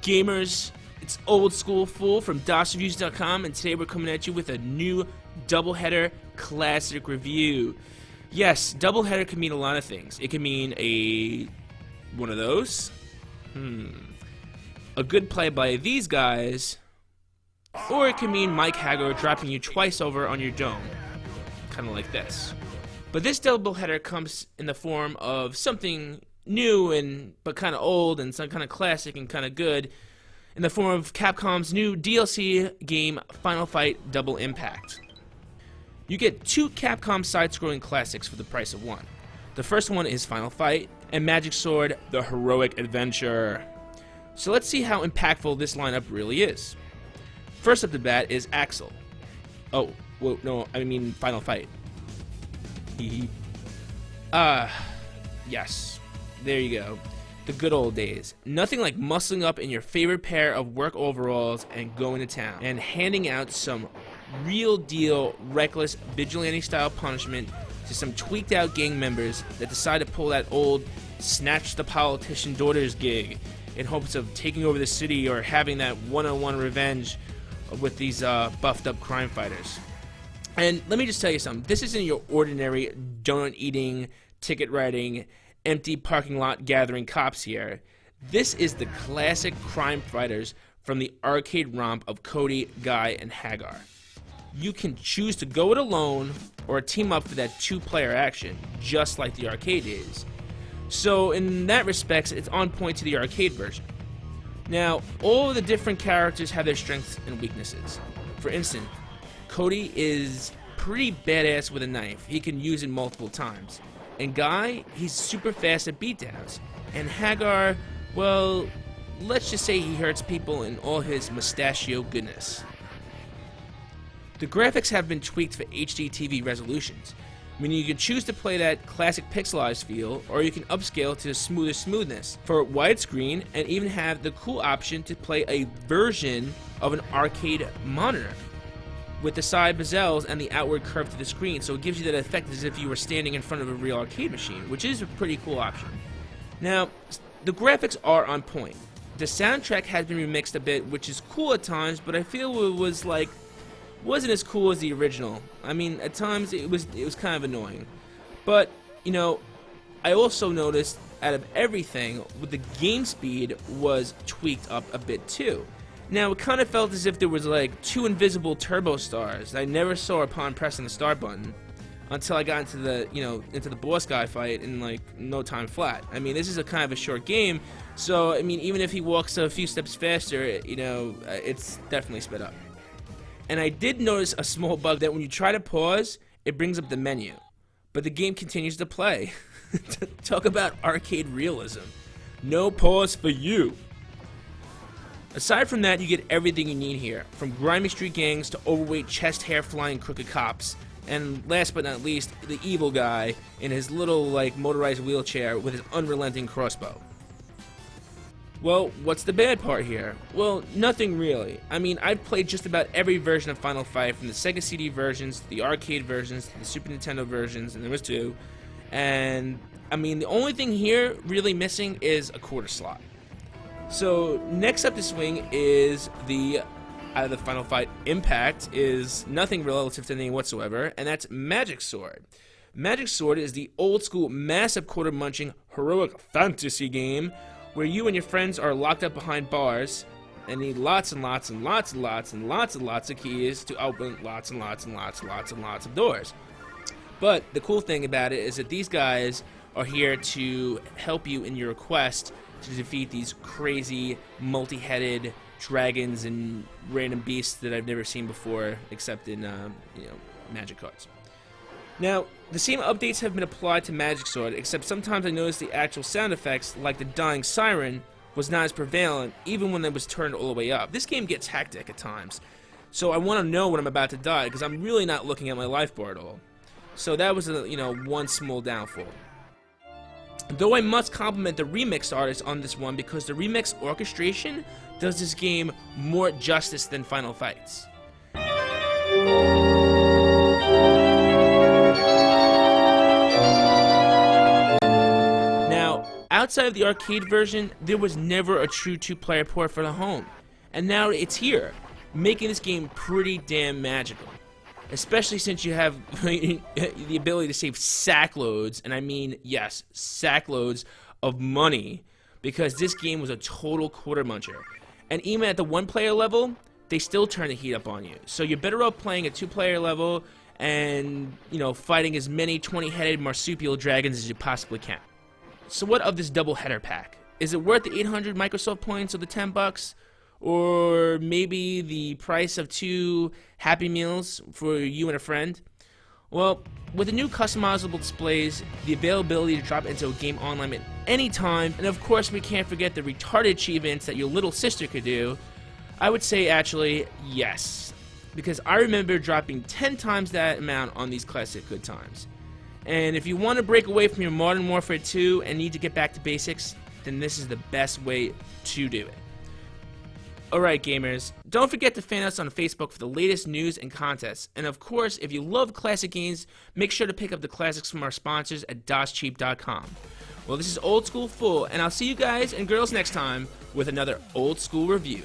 gamers? It's Old School Fool from DOSReviews.com, and today we're coming at you with a new doubleheader classic review. Yes, doubleheader can mean a lot of things. It can mean one of those, a good play by these guys, or it can mean Mike Haggar dropping you twice over on your dome, kind of like this. But this doubleheader comes in the form of something new but kind of old, and some kind of classic and kind of good, in the form of Capcom's new DLC game, Final Fight Double Impact. You get two Capcom side-scrolling classics for the price of one. The first one is Final Fight, and Magic Sword: The Heroic Adventure. So let's see how impactful this lineup really is. First up the bat is Axel. Oh, well, no, I mean Final Fight. Yes, there you go. The good old days. Nothing like muscling up in your favorite pair of work overalls and going to town and handing out some real deal reckless vigilante style punishment to some tweaked out gang members that decide to pull that old snatch the politician daughters gig in hopes of taking over the city or having that one-on-one revenge with these buffed up crime fighters. And let me just tell you something, this isn't your ordinary donut eating, ticket writing, empty parking lot gathering cops here. This is the classic crime fighters from the arcade romp of Cody, Guy, and Haggar. You can choose to go it alone or team up for that two-player action, just like the arcade is. So in that respect, it's on point to the arcade version. Now, all of the different characters have their strengths and weaknesses. For instance, Cody is pretty badass with a knife. He can use it multiple times. And Guy, he's super fast at beatdowns. And Haggar, well, let's just say he hurts people in all his mustachio goodness. The graphics have been tweaked for HD TV resolutions, meaning you can choose to play that classic pixelized feel, or you can upscale to the smoothest smoothness for widescreen, and even have the cool option to play a version of an arcade monitor with the side bezels and the outward curve to the screen, so it gives you that effect as if you were standing in front of a real arcade machine, which is a pretty cool option. Now, the graphics are on point. The soundtrack has been remixed a bit, which is cool at times, but I feel it wasn't as cool as the original. I mean, at times it was kind of annoying. But, you know, I also noticed out of everything, the game speed was tweaked up a bit too. Now, it kind of felt as if there was like two invisible turbo stars I never saw upon pressing the start button until I got into the boss guy fight in like no time flat. I mean, this is a kind of a short game, so I mean, even if he walks a few steps faster, it's definitely sped up. And I did notice a small bug that when you try to pause, it brings up the menu, but the game continues to play. Talk about arcade realism. No pause for you. Aside from that, you get everything you need here, from grimy street gangs to overweight chest hair flying crooked cops, and last but not least, the evil guy in his little motorized wheelchair with his unrelenting crossbow. Well, what's the bad part here? Well, nothing really. I mean, I've played just about every version of Final Fight, from the Sega CD versions to the arcade versions to the Super Nintendo versions, and there was two. And I mean, the only thing here really missing is a quarter slot. So next up to swing is out of the Final Fight Impact is nothing relative to anything whatsoever, and that's Magic Sword. Magic Sword is the old school, massive quarter munching heroic fantasy game where you and your friends are locked up behind bars and need lots and lots and lots and lots and lots and lots of keys to open lots and lots and lots and lots and lots of doors. But the cool thing about it is that these guys are here to help you in your quest to defeat these crazy multi-headed dragons and random beasts that I've never seen before, except in magic cards. Now, the same updates have been applied to Magic Sword, except sometimes I noticed the actual sound effects, like the dying siren, was not as prevalent even when it was turned all the way up. This game gets hectic at times, so I want to know when I'm about to die, because I'm really not looking at my life bar at all. So that was one small downfall. Though I must compliment the remix artist on this one, because the remix orchestration does this game more justice than Final Fights. outside of the arcade version, there was never a true two-player port for the home. And now it's here, making this game pretty damn magical. Especially since you have the ability to save sack loads, and I mean, yes, sack loads of money, because this game was a total quarter muncher. And even at the one-player level, they still turn the heat up on you. So you're better off playing a two-player level and, you know, fighting as many 20-headed marsupial dragons as you possibly can. So what of this double header pack? Is it worth the 800 Microsoft points or the $10? Or maybe the price of 2 Happy Meals for you and a friend? Well, with the new customizable displays, the availability to drop into a game online at any time, and of course we can't forget the retarded achievements that your little sister could do, I would say actually yes. Because I remember dropping 10 times that amount on these classic good times. And if you want to break away from your Modern Warfare 2 and need to get back to basics, then this is the best way to do it. Alright gamers, don't forget to fan us on Facebook for the latest news and contests. And of course, if you love classic games, make sure to pick up the classics from our sponsors at DOSCheap.com. Well, this is Old School Full, and I'll see you guys and girls next time with another Old School review.